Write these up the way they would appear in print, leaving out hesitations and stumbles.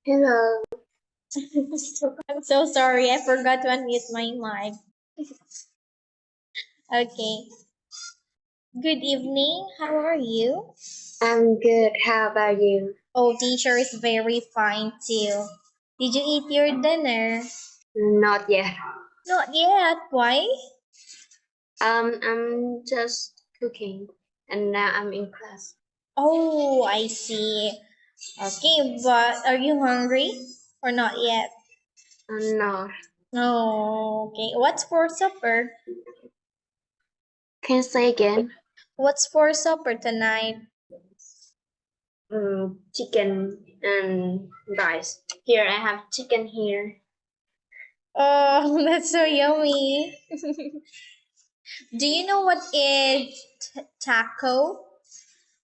Hello. I'm so sorry, I forgot to unmute my mic. Okay. Good evening. How are you? I'm good. How about you? Oh, teacher is very fine too. Did you eat your dinner? Not yet. Not yet. Why? I'm just cooking, and now I'm in class. Oh, I see. Okay, but are you hungry or not yet? No. Oh, okay. What's for supper? Can you say again? What's for supper tonight? Chicken and rice. Here I have chicken here. Oh, that's so yummy. Do you know what is taco?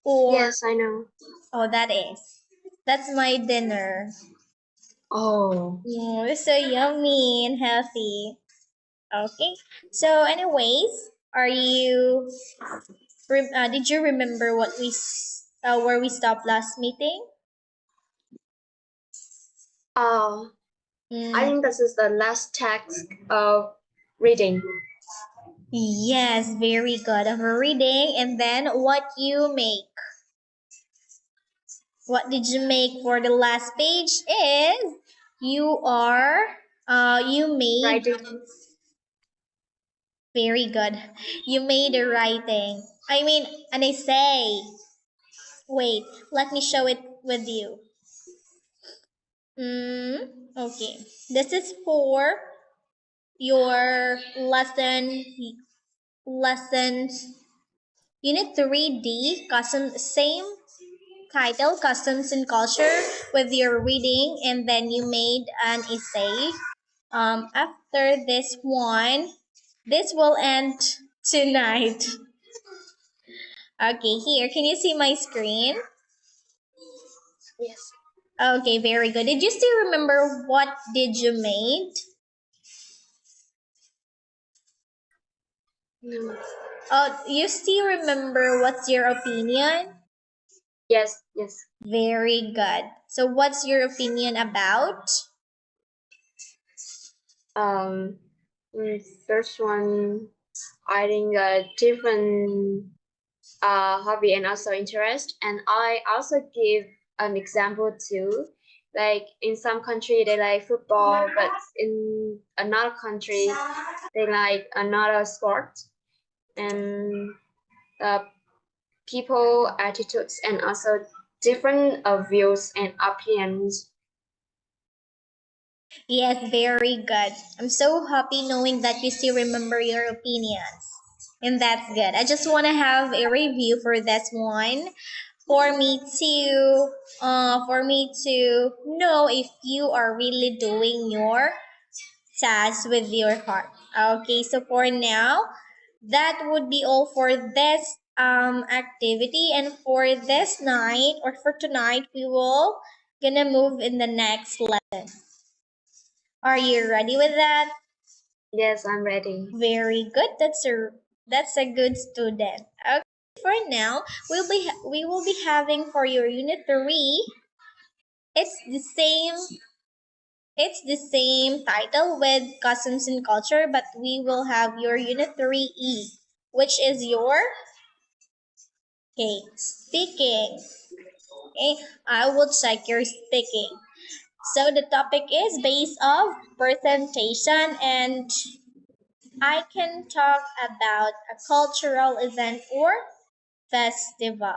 Or Yes, I know. oh, that is. That's my dinner. Oh, Oh, it's so yummy and healthy. Okay. So, anyways, are you? Did you remember what where we stopped last meeting? oh. I Mm, think this is the last text of reading. yes, very good. Of reading, and then what you make. What did you make for the last page? Is you made Writing. very good. You made a writing. I mean, an essay. Wait, let me show it with you. Okay. This is for your lessons unit 3D custom same title customs and culture with your reading, and then you made an essay. After this one, this will end tonight. Okay, here, can you see my screen? Yes. Okay, very good. Did you still remember what did you made? No. Oh, you still remember what's your opinion? Yes. Yes. Very good. So what's your opinion about? Um. First one, I think different hobby and also interest. And I also give an example too. Like in some country they like football, but in another country they like another sport. And uh, people attitudes and also different views and opinions. Yes, very good. I'm so happy knowing that you still remember your opinions. And that's good. I just want to have a review for this one for me to know if you are really doing your task with your heart. Okay, so for now, that would be all for this activity, and for this night or for tonight we will gonna move in the next lesson. Are you ready with that? Yes, I'm ready. Very good. That's a good student. Okay, for now we will be having for your unit 3. It's the same it's the same title with customs and culture, but we will have your unit 3E, which is your okay, speaking. Okay, I will check your speaking. So the topic is based of presentation, and I can talk about a cultural event or festival.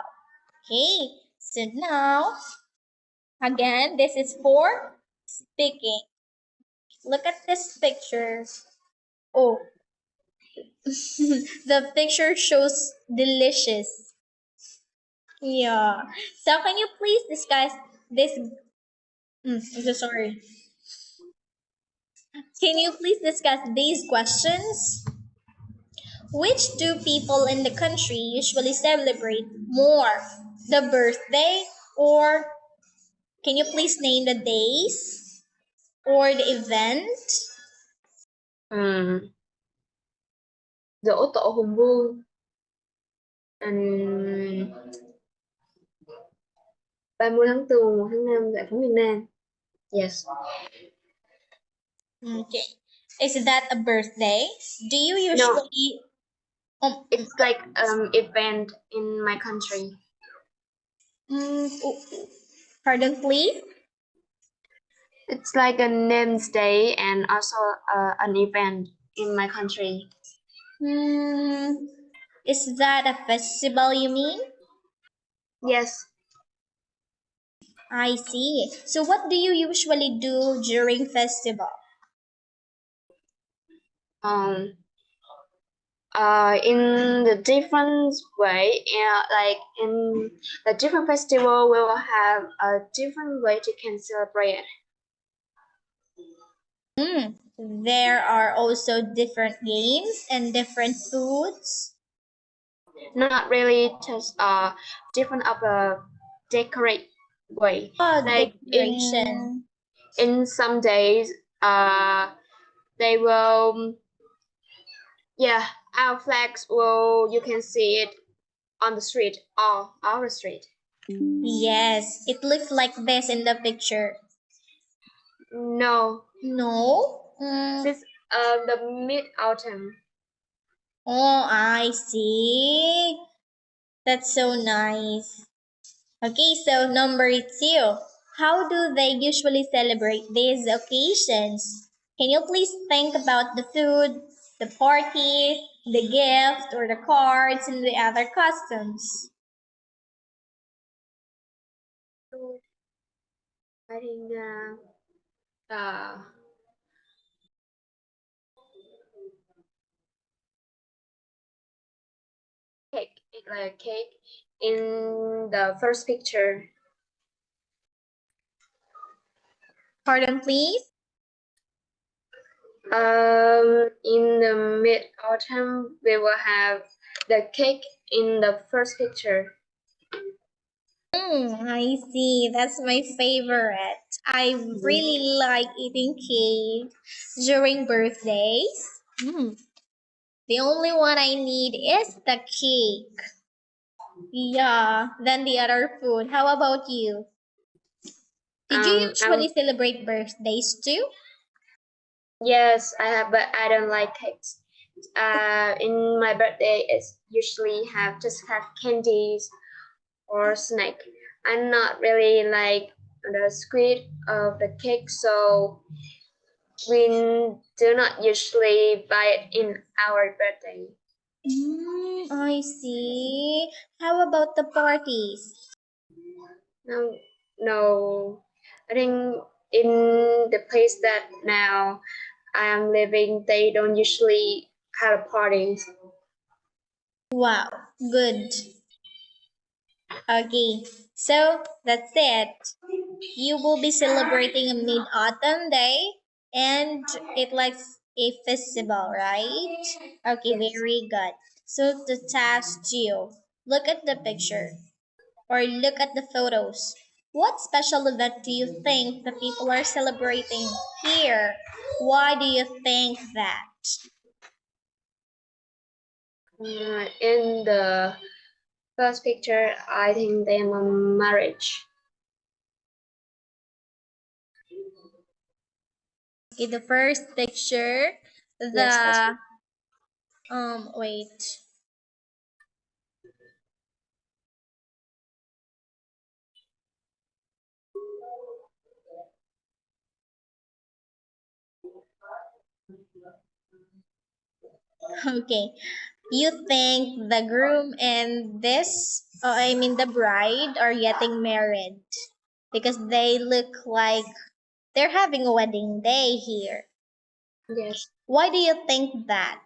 Okay, so now again, this is for speaking. Look at this picture. Oh, the picture shows delicious. Yeah. So can you please discuss this? I'm so sorry. Can you please discuss these questions? Which two people in the country usually celebrate more? The birthday, or can you please name the days or the event? Ừ. Giỗ tổ Hùng Vương, um, 30 tháng 4, 1 tháng 5 giải phóng miền Nam. Yes. Okay. Is that a birthday? Do you No, usually it's like event in my country. pardon please? It's like a name's day and also an event in my country. Hmm, is that a festival you mean? Yes. I see. So what do you usually do during festival? Um. In the different way, like in the different festival, we will have a different way to can celebrate. Hmm. There are also different games and different foods. Not really just different of a decorate way. Oh, Like decoration. in some days, they will yeah, our flags will you can see it on the street or our street. Yes, it looks like this in the picture. No, No? this the mid autumn. Oh, I see. That's so nice. Okay, so number two. How do they usually celebrate these occasions? Can you please think about the food, the parties, the gift, or the cards, and the other customs? So I think uh cake, like cake in the first picture. Pardon, please? In the mid autumn, we will have the cake in the first picture. I see. That's my favorite. I Mhm. really like eating cake during birthdays. Mm. The only one I need is the cake. Yeah, then the other food. How about you? Did you I'm usually celebrate birthdays too? yes, I have, but I don't like cakes. In my birthday, it's usually have candies or snack. I'm not really like the sweet of the cake, so we do not usually buy it in our birthday. I see. How about the parties? No, no. I think in the place that now I am living, they don't usually have parties. Wow, good. Okay, so that's it. You will be celebrating a mid autumn day and it likes a festival, right? Okay, Yes. very good. So to task you, look at the picture or look at the photos. What special event do you think the people are celebrating here? Why do you think that? In the first picture, I think they are marriage. Okay, the first picture, Yes, that's the wait. Okay. You think the groom and I mean the bride, are getting married because they look like they're having a wedding day here. yes. Why do you think that?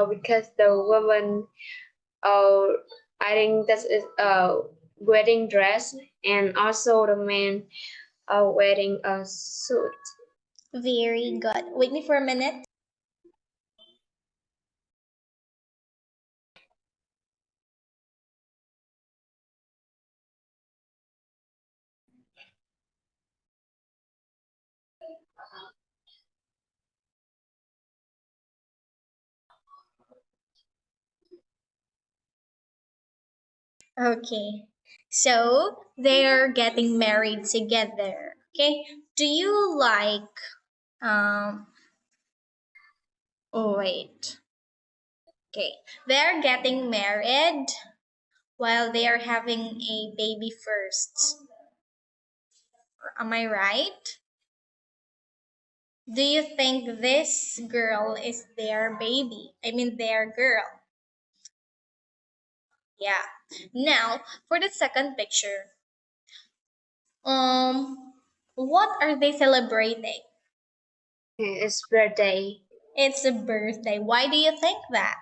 Because the woman, uh, I think that is a wedding dress, and also the man wearing a suit. Very good. Wait me for a minute. Okay. So they're getting married together. Okay, do you like oh wait. Okay, they're getting married while they are having a baby first. Am I right? Do you think this girl is their baby? I mean, their girl. Yeah. Now, for the second picture, what are they celebrating? It's birthday It's a birthday. Why do you think that?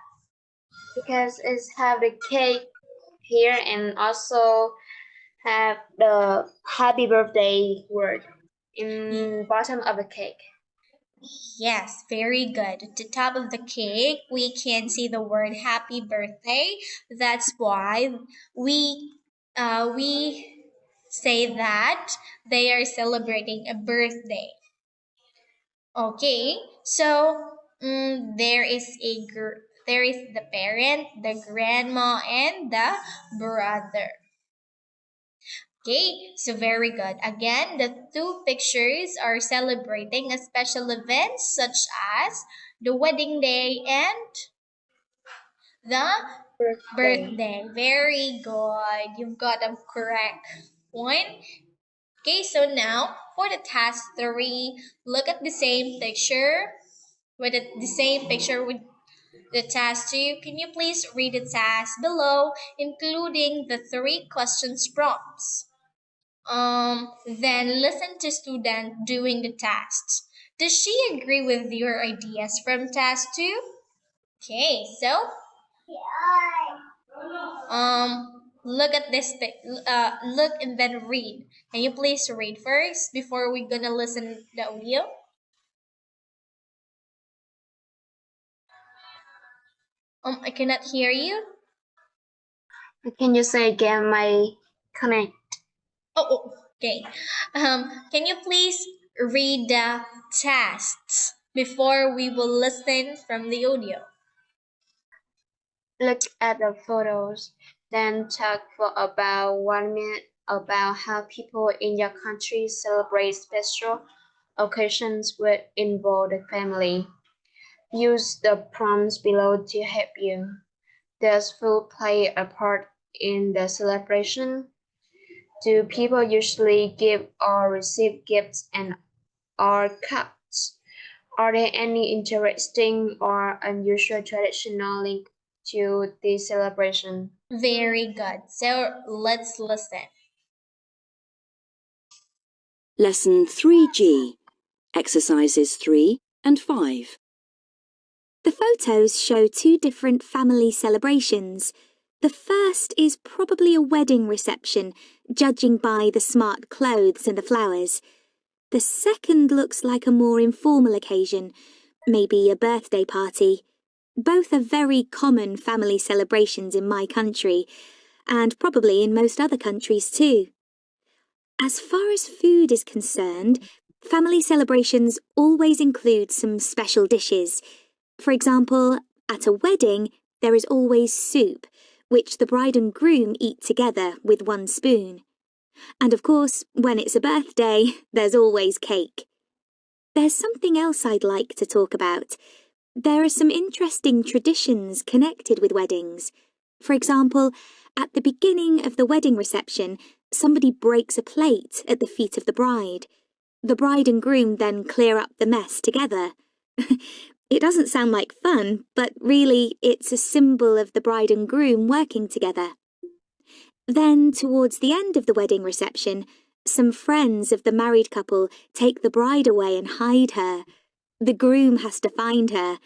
because it's have the cake here and also have the happy birthday word Y- in bottom of the cake. Yes, very good. At the top of the cake, we can see the word happy birthday. That's why we say that they are celebrating a birthday. Okay, so there is the parent, the grandma, and the brother. Okay, so very good. Again, the two pictures are celebrating a special event such as the wedding day and the Birthday. birthday. Very good. You've got a correct point. Okay, so now for the task three, look at the same picture the same picture with the task two. Can you please read the task below, including the three questions prompts? Then listen to student doing the tasks. Does she agree with your ideas from task two? Okay, so look at this. Look and then read. Can you please read first before we're gonna listen the audio? I cannot hear you. Can you say again my connect? Okay. Can you please read the tasks before we will listen from the audio? Look at the photos, then talk for about 1 minute about how people in your country celebrate special occasions which involve the family. Use the prompts below to help you. Does food play a part in the celebration? Do people usually give or receive gifts and or cups? Are there any interesting or unusual traditional link to this celebration? Very good. So let's listen. Lesson 3G, Exercises 3 and 5. The photos show two different family celebrations. The first is probably a wedding reception, judging by the smart clothes and the flowers. The second looks like a more informal occasion, maybe a birthday party. Both are very common family celebrations in my country, and probably in most other countries too. As far as food is concerned, family celebrations always include some special dishes. For example, at a wedding, there is always soup, which the bride and groom eat together with one spoon. And of course, when it's a birthday, there's always cake. There's something else I'd like to talk about. There are some interesting traditions connected with weddings. For example, at the beginning of the wedding reception, somebody breaks a plate at the feet of the bride. The bride and groom then clear up the mess together. It doesn't sound like fun, but really it's a symbol of the bride and groom working together. Then, towards the end of the wedding reception, some friends of the married couple take the bride away and hide her. The groom has to find her.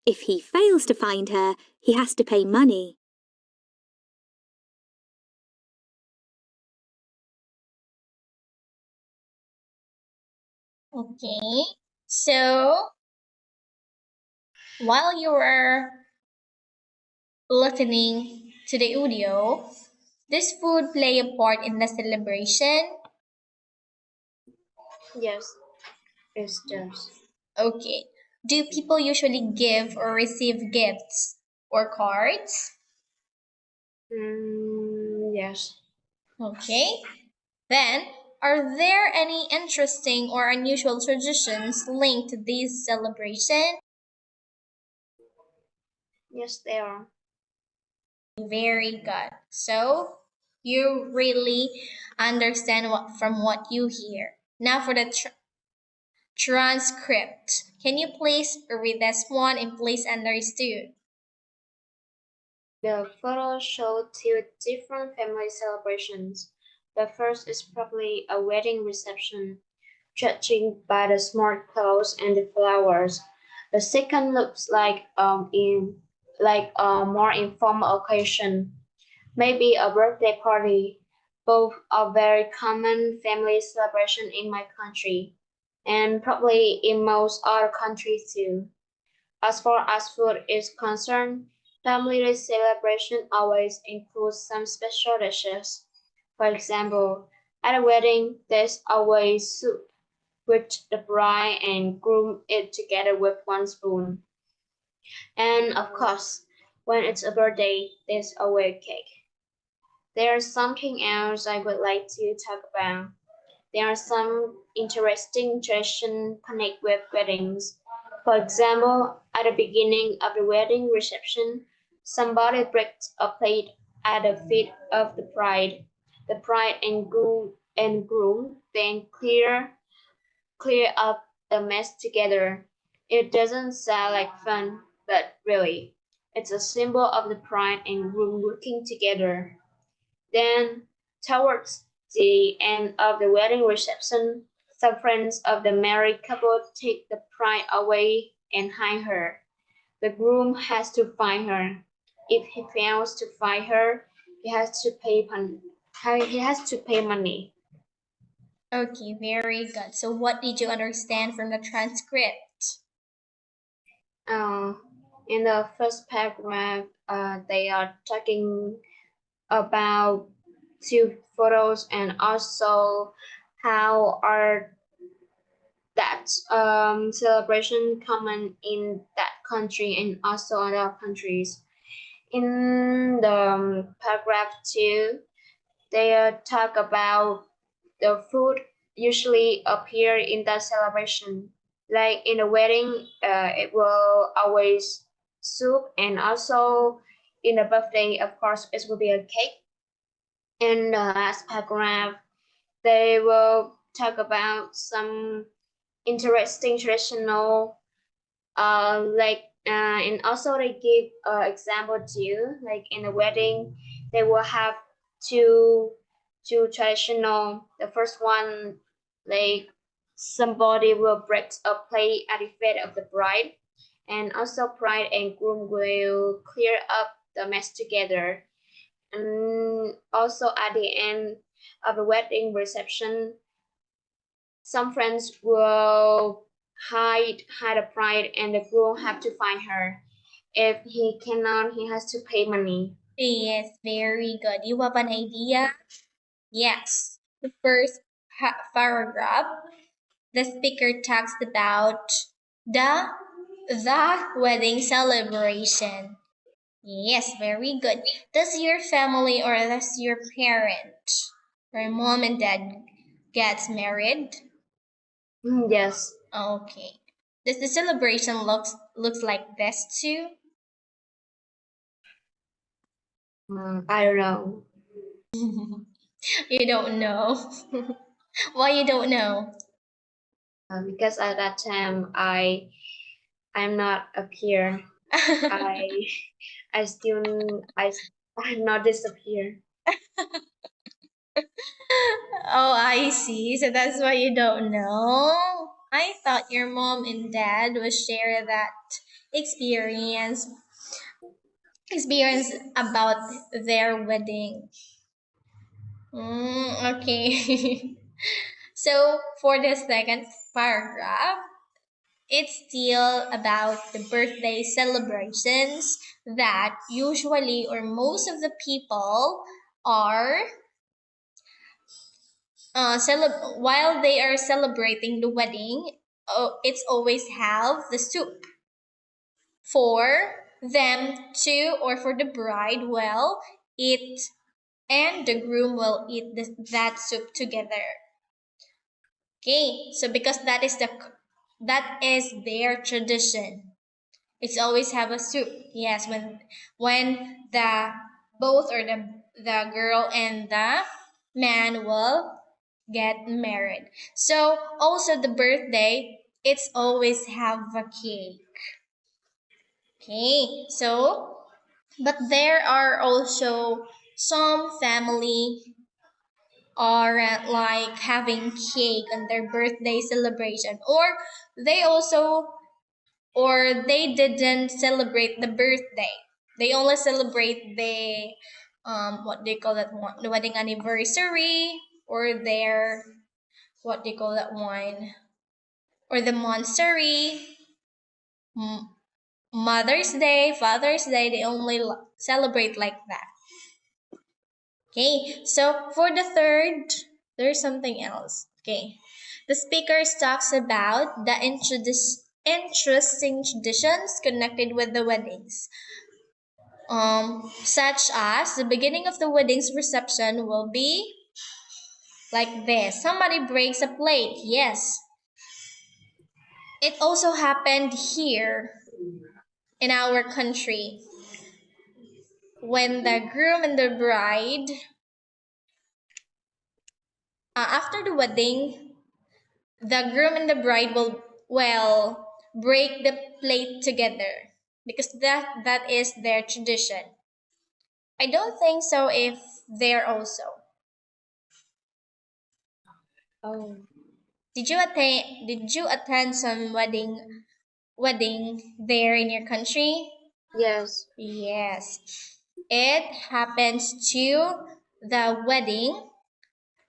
If he fails to find her, he has to pay money. Okay. So while you were listening to the audio, does food play a part in the celebration? Yes, it does. Okay. Do people usually give or receive gifts or cards? Yes. Okay. Then, Are there any interesting or unusual traditions linked to this celebration? Yes, there are. Very good. So you really understand from what you hear. Now for the transcript. Can you please read this one and please understood? The photos show two different family celebrations. The first is probably a wedding reception, judging by the smart clothes and the flowers. The second looks like a more informal occasion, maybe a birthday party. Both are very common family celebration in my country, and probably in most other countries too. As far as food is concerned, family celebration always includes some special dishes. For example, at a wedding, there's always soup, which the bride and groom eat together with one spoon. And of course, when it's a birthday, there's always cake. There's something else I would like to talk about. There are some interesting traditions connected with weddings. For example, at the beginning of the wedding reception, somebody breaks a plate at the feet of the bride. The bride and groom then clear up the mess together. It doesn't sound like fun, but really, it's a symbol of the bride and groom working together. Then, towards the end of the wedding reception, some friends of the married couple take the bride away and hide her. The groom has to find her. If he fails to find her, he has to pay money. Okay, very good. So what did you understand from the transcript? Uh, in the first paragraph, they are talking about two photos and also how are that celebration common in that country and also other countries. In the paragraph 2, they talk about the food usually appear in the celebration. Like in a wedding, it will always soup, and also in a birthday, of course, it will be a cake. In the last paragraph, they will talk about some interesting traditional and also they give example too, like in a wedding they will have two traditional. The first one, like somebody will break a plate at the feet of the bride, and also bride and groom will clear up the mess together. And also at the end of the wedding reception, some friends will hide a bride, and the groom have to find her. If he cannot, he has to pay money. Yes, very good. You have an idea? Yes. The first paragraph, the speaker talks about the the wedding celebration. Yes, very good. Does your family or does your parent or mom and dad gets married? Yes. Okay. Does the celebration looks like this too? I don't know. You don't know. Why you don't know? Because at that time I'm not up here. I I still I'm not disappear. Oh, I see. So that's why you don't know. I thought your mom and dad would share that experience experience about their wedding. Okay. So for the second paragraph, it's still about the birthday celebrations that usually or most of the people are while they are celebrating the wedding. It's always have the soup for them to or for the bride. Well, eat and the groom will eat that soup together. Okay, so because that is their tradition. It's always have a soup. Yes, when the both or the girl and the man will get married. So also the birthday, it's always have a cake. Okay, so but there are also some family aren't like having cake on their birthday celebration, or they also or they didn't celebrate the birthday. They only celebrate the what they call that one, the wedding anniversary, or their what they call that one, or the monthsary, M- Mother's Day, Father's Day. They only celebrate like that. Okay, so for the third, there's something else. Okay, the speakers talks about the interesting traditions connected with the weddings. Such as the beginning of the wedding's reception will be like this. Somebody breaks a plate. Yes. It also happened here in our country when the groom and the bride, after the wedding, the groom and the bride will break the plate together because that is their tradition. I don't think so if they're also. Oh, Did you attend some wedding there in your country? yes. Yes. It happens to the wedding.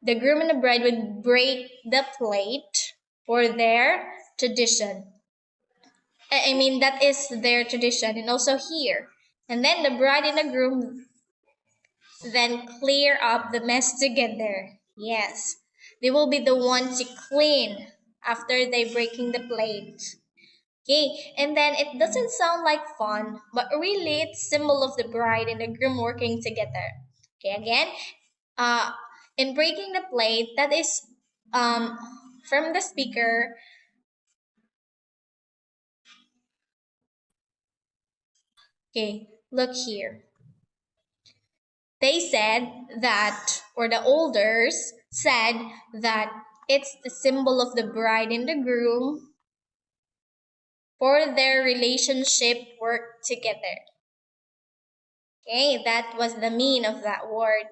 The groom and the bride would break the plate for their tradition. I mean, that is their tradition, and also here. And then the bride and the groom then clear up the mess together. Yes. They will be the one to clean after they breaking the plate. Okay, and then it doesn't sound like fun, but really it's symbol of the bride and the groom working together. Okay, again, uh, in breaking the plate, that is um from the speaker. Okay, look here. They said that, or the elders said that it's the symbol of the bride and the groom for their relationship work together. Okay, that was the mean of that word.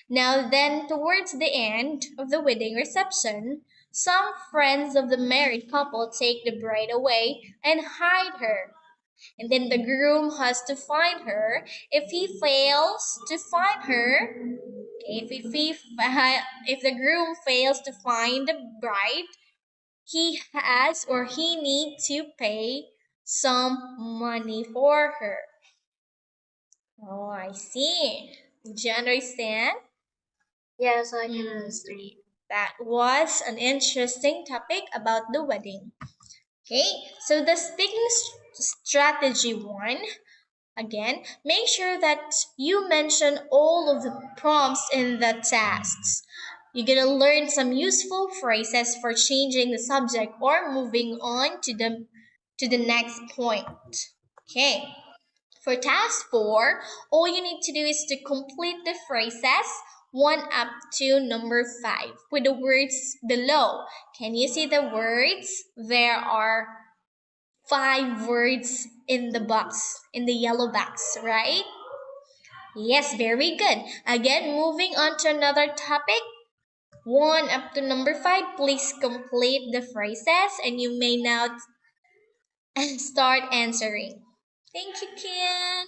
Now then, towards the end of the wedding reception, some friends of the married couple take the bride away and hide her. And then the groom has to find her. If he fails to find her, okay, if the groom fails to find the bride, he has or he need to pay some money for her. Oh, I see. Did you understand? Yes, I can understand. Okay. That was an interesting topic about the wedding. Okay, so the speaking strategy one, again, make sure that you mention all of the prompts in the tasks. You're gonna learn some useful phrases for changing the subject or moving on to the next point. Okay. For task 4, all you need to do is to complete the phrases 1 up to number 5 with the words below. Can you see the words? There are 5 words in the box, in the yellow box, right? Yes, very good. Again, moving on to another topic. 1 up to number 5, please complete the phrases and you may now start answering. Thank you, Ken.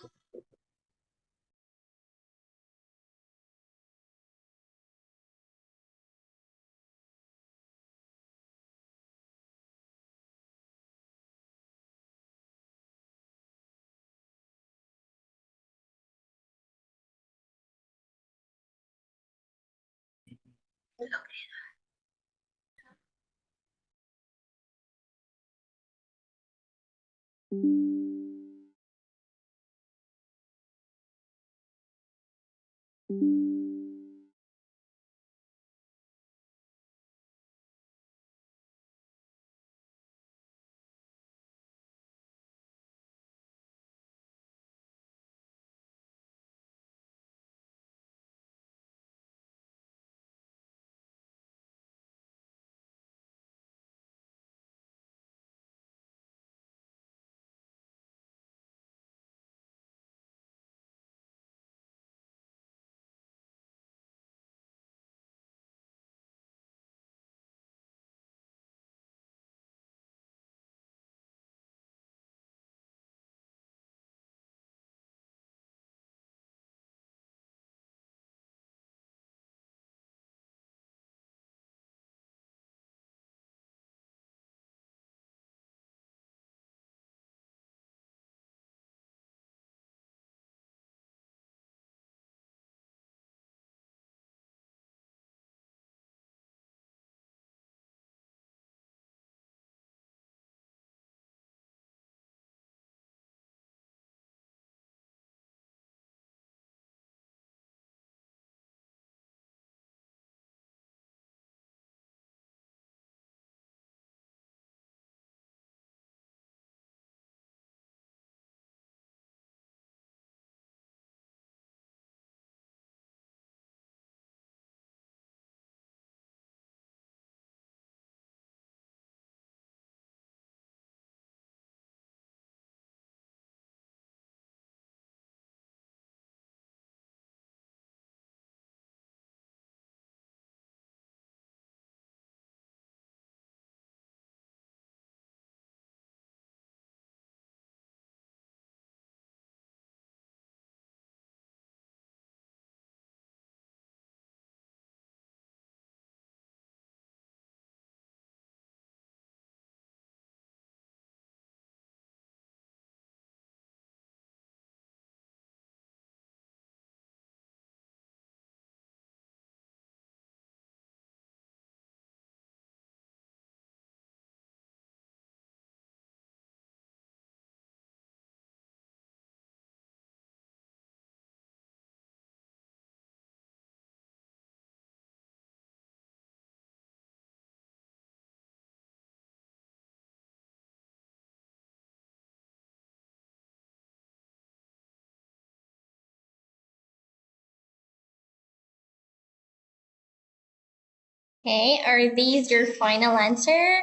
Okay, are these your final answer?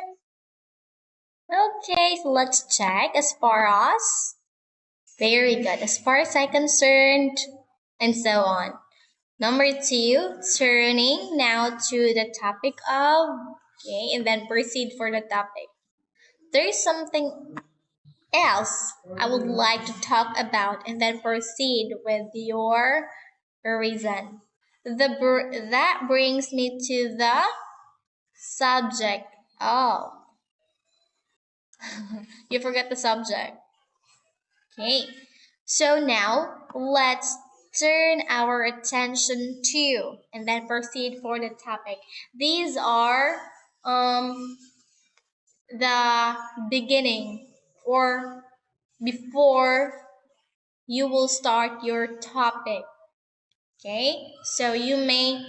Okay, so let's check. As far as, very good. As far as I'm concerned, and so on. Number two, turning now to the topic of, okay, and then proceed for the topic. There's something else I would like to talk about and then proceed with your reason. That brings me to the subject. Oh, you forgot the subject. Okay, so now let's turn our attention to and then proceed for the topic. These are the beginning or before you will start your topic. Okay, so you may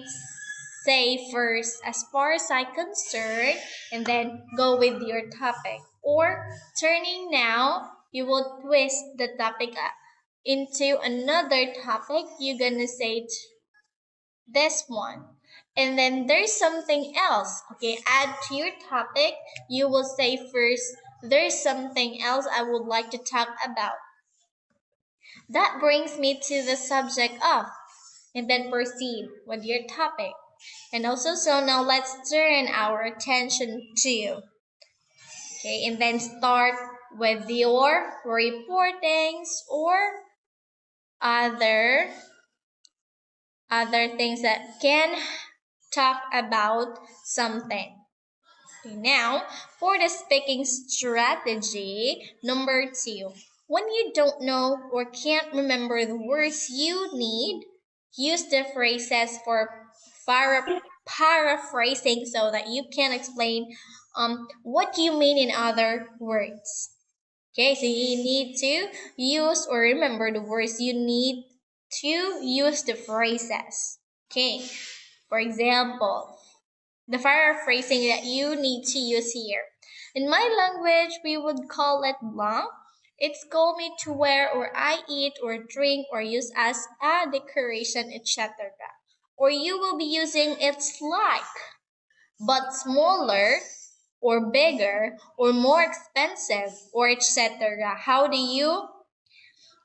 say first, as far as I'm concerned, and then go with your topic. Or turning now, you will twist the topic into another topic. You're gonna say this one. And then there's something else. Okay, add to your topic. You will say first, there's something else I would like to talk about. That brings me to the subject of, and then proceed with your topic. And also, so now let's turn our attention to, okay, and then start with your reportings or other things that can talk about something. Okay, now, for the speaking strategy, number two, when you don't know or can't remember the words you need, use the phrases for paraphrasing so that you can explain what you mean in other words. Okay, so you need to use or remember the words you need to use the phrases. Okay, for example, the paraphrasing that you need to use here. In my language, we would call it blanc. It's called me to wear or I eat or drink or use as a decoration, etc. Or you will be using it's like, but smaller or bigger or more expensive or etc. How do you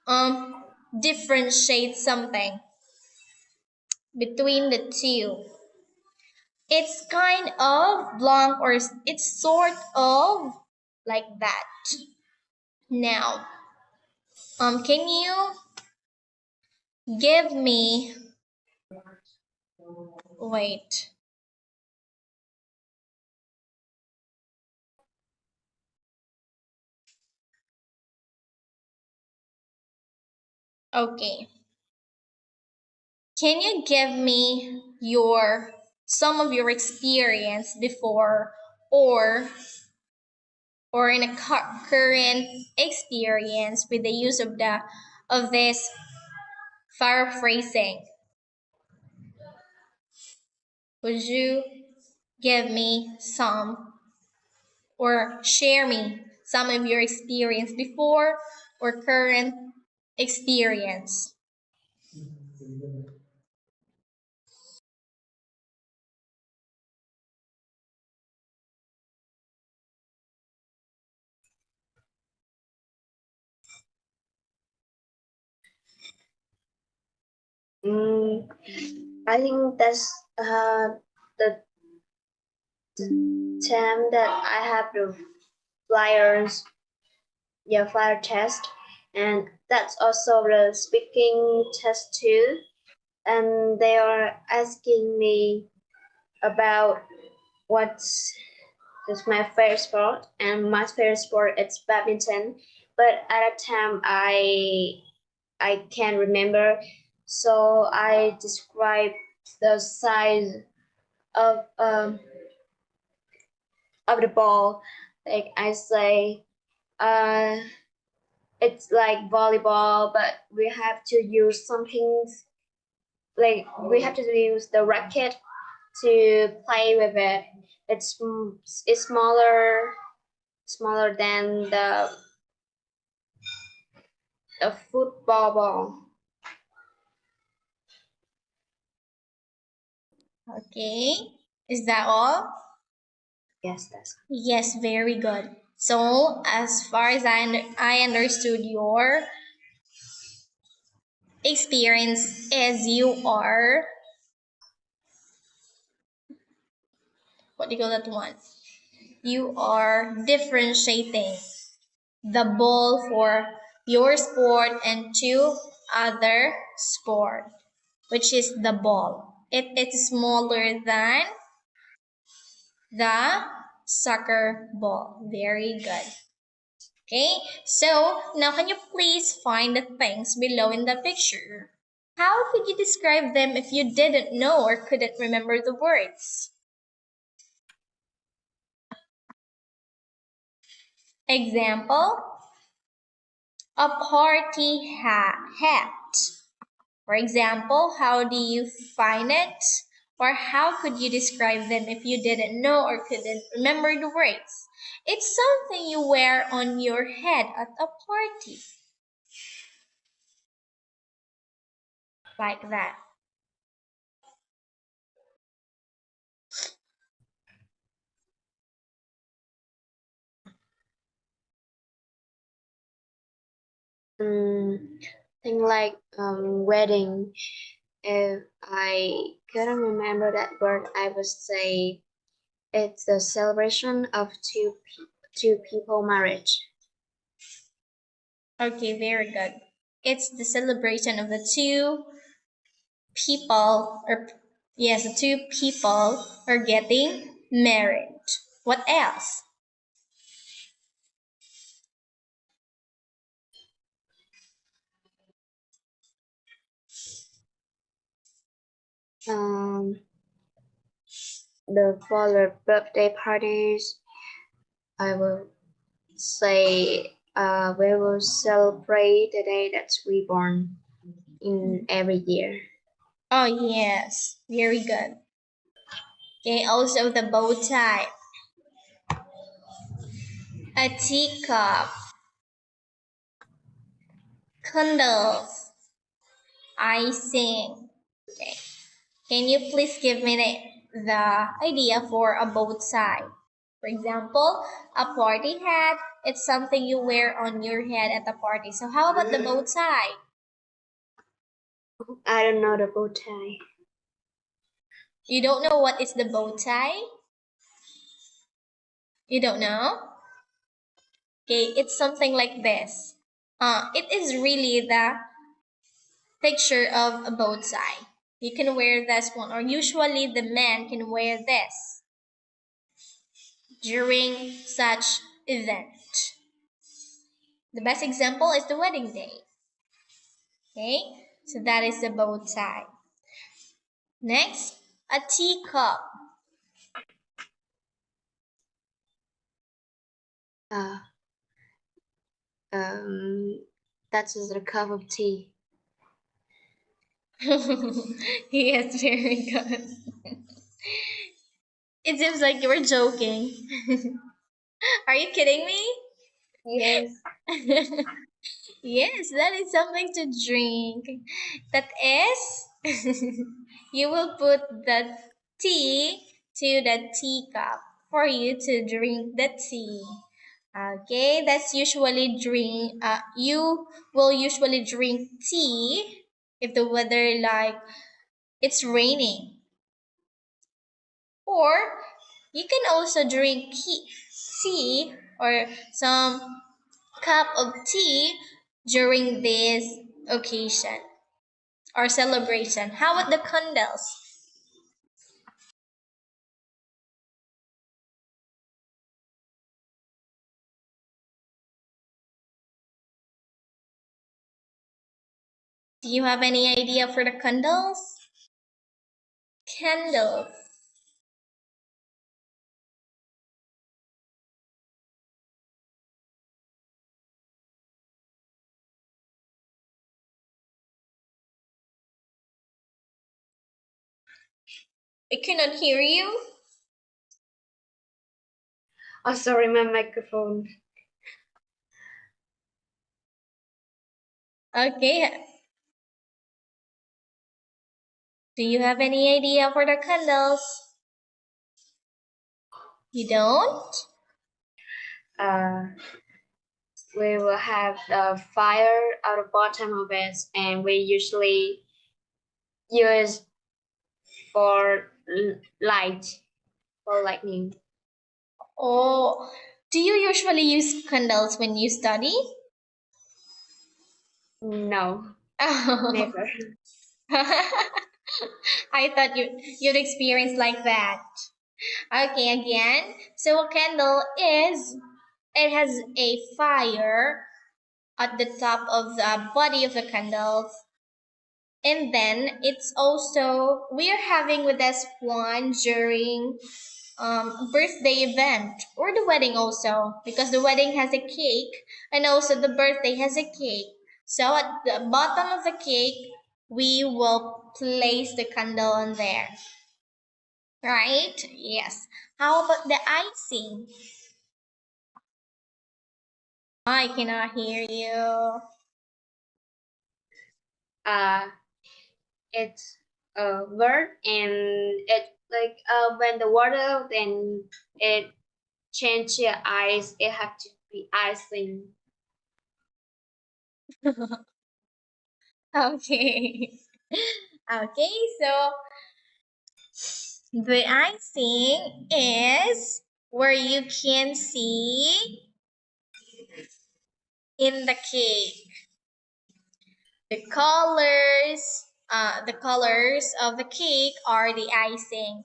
um differentiate something between the two? It's kind of blank or it's sort of like that. Now, can you give me, wait, okay. Can you give me your, some of your experience before or in a current experience with the use of the of this paraphrasing? Would you give me some or share me some of your experience before or current experience? Mm, I think that's the time that I have the flyers, yeah, flyer test, and that's also the speaking test too. And they are asking me about what's is my favorite sport, and my favorite sport is badminton. But at a time I can't remember, so I describe the size of um of the ball. Like I say, it's like volleyball, but we have to use something like we have to use the racket to play with it. It's smaller than the football ball. Okay. Is that all? Yes, that's. Yes, very good. So, as far as I understood your experience is you are, what do you call that one? You are differentiating the ball for your sport and two other sport, which is the ball. It is smaller than the soccer ball. Very good. Okay, so now can you please find the things below in the picture? How could you describe them if you didn't know or couldn't remember the words? Example, a party hat. For example, how do you find it? Or how could you describe them if you didn't know or couldn't remember the words? It's something you wear on your head at a party. Like that. Thing like wedding. If I couldn't remember that word, I would say it's the celebration of two people marriage. Okay, very good. It's the celebration of the two people, or yes, the two people are getting married. What else? Um, the for birthday parties, I will say we will celebrate the day that we born in every year. Oh, yes, very good. Okay, also the bow tie, a teacup, candles, icing. Okay, can you please give me the idea for a bow tie? For example, a party hat, it's something you wear on your head at a party. So how about the bow tie? I don't know the bow tie. You don't know what is the bow tie? You don't know? Okay, it's something like this. It is really the picture of a bow tie. You can wear this one, or usually the man can wear this during such event. The best example is the wedding day. Okay, so that is the bow tie. Next, a teacup. Uh, um, that's just a cup of tea. Yes, very good. It seems like you were joking. Are you kidding me? Yes. Yes, that is something to drink. That is, you will put the tea to the teacup for you to drink the tea. Okay, that's usually drink. You will usually drink tea if the weather like it's raining, or you can also drink tea or some cup of tea during this occasion or celebration. How about the candles? Do you have any idea for the candles? Candles. I cannot hear you. Oh, sorry, my microphone. Okay. Do you have any idea for the candles? You don't? We will have the fire at the bottom of it, and we usually use for light, for lightning. Oh, do you usually use candles when you study? No, Oh. never. I thought you'd experience like that. Okay, again. So a candle is it has a fire at the top of the body of the candle, and then it's also we are having with us one during birthday event or the wedding also because the wedding has a cake and also the birthday has a cake. So at the bottom of the cake, we will place the candle on there. Right? Yes. How about the icing? I cannot hear you. Uh, it's a word, and it like when the water then it change your eyes. It have to be icing. Okay. Okay, so the icing is where you can see in the cake the colors of the cake are the icing.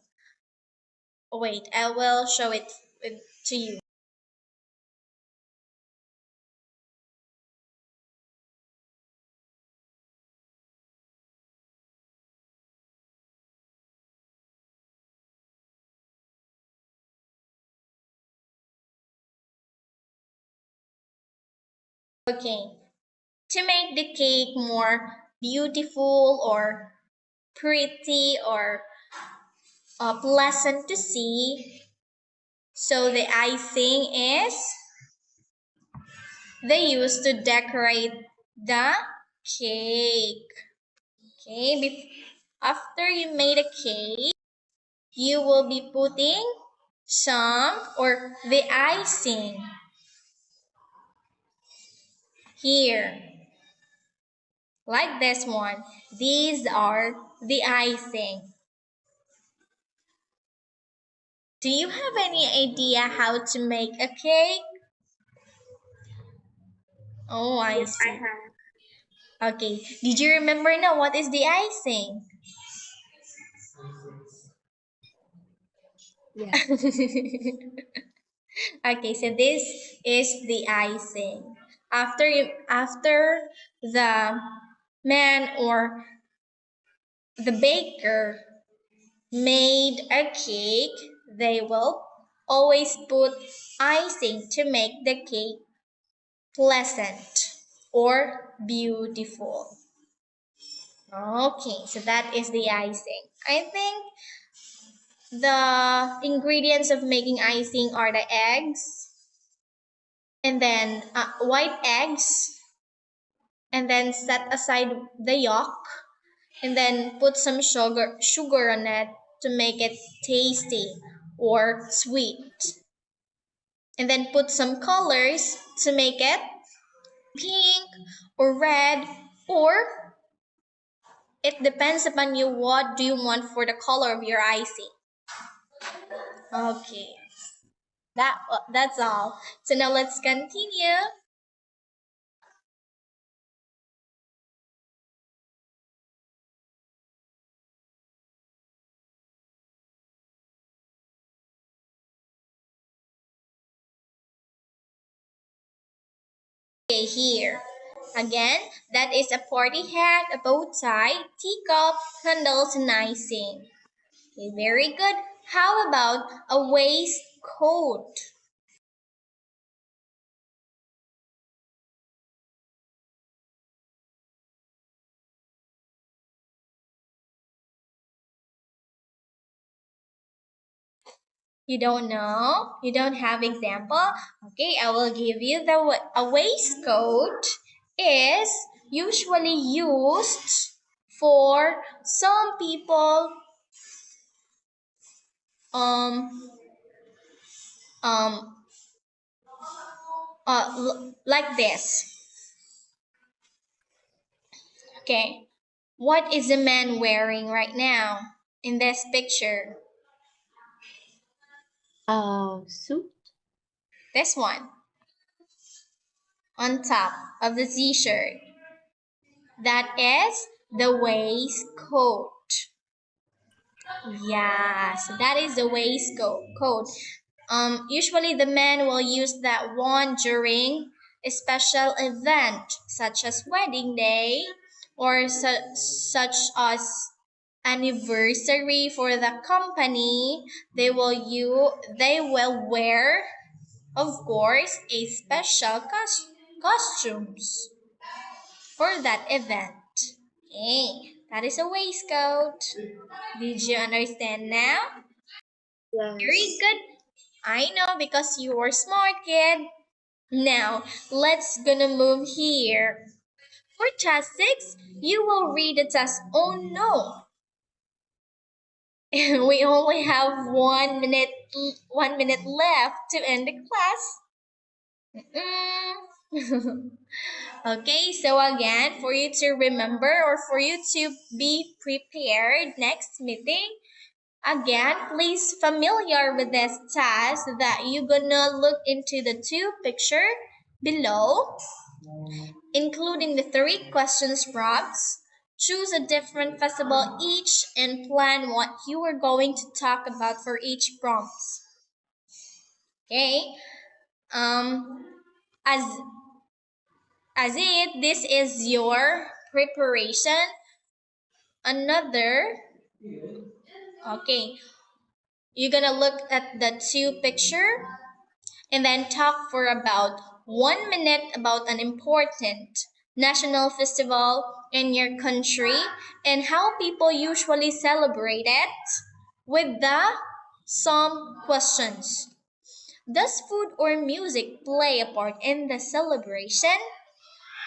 Wait, I will show it to you. Okay. To make the cake more beautiful or pretty or pleasant to see, so the icing is they use to decorate the cake. Okay, after you made a cake, you will be putting some or the icing here, like this one. These are the icing. Do you have any idea how to make a cake? Oh, I Yes, I see. have. Okay, did you remember now what is the icing? Yes. Okay, so this is the icing. After the man or the baker made a cake, they will always put icing to make the cake pleasant or beautiful. Okay, so that is the icing. I think the ingredients of making icing are the eggs and then white eggs and then set aside the yolk and then put some sugar on it to make it tasty or sweet and then put some colors to make it pink or red or it depends upon you what do you want for the color of your icing. Okay, that's all. So now let's continue. Okay, here. Again, that is a party hat, a bow tie, teacup, candles, and icing. Okay, very good. How about a waistcoat? You don't know? You don't have example? Okay, I will give you a waistcoat is usually used for some people um um like this. Okay. What is the man wearing right now in this picture? Suit. This one on top of the t-shirt. That is the waistcoat. Yeah, so that is the waistcoat coat. Usually the men will use that one during a special event such as wedding day or such as anniversary for the company. They will wear, of course, a special costumes for that event. Okay, that is a waistcoat. Did you understand now? Very Yes. good. I know because you are smart, kid. Now, let's gonna move here. For task 6, you will read the task. Oh no. We only have 1 minute left to end the class. Okay, so again, for you to remember or for you to be prepared next meeting, again, please familiar with this task that you're gonna look into the two picture below, including the three questions prompts. Choose a different festival each and plan what you are going to talk about for each prompts. Okay. Um, as this is your preparation. Another. Okay. You're gonna look at the two picture and then talk for about 1 minute about an important national festival in your country and how people usually celebrate it with the some questions. Does food or music play a part in the celebration?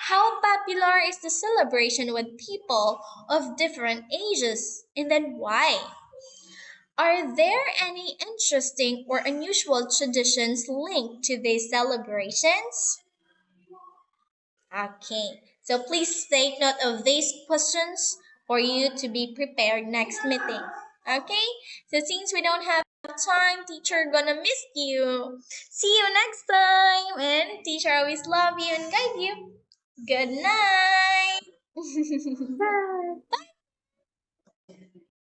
How popular is the celebration with people of different ages? And then why? Are there any interesting or unusual traditions linked to these celebrations? Okay, so please take note of these questions for you to be prepared next meeting. Okay, so since we don't have time, teacher gonna miss you. See you next time, and teacher always love you and guide you. Good night. Bye. Bye.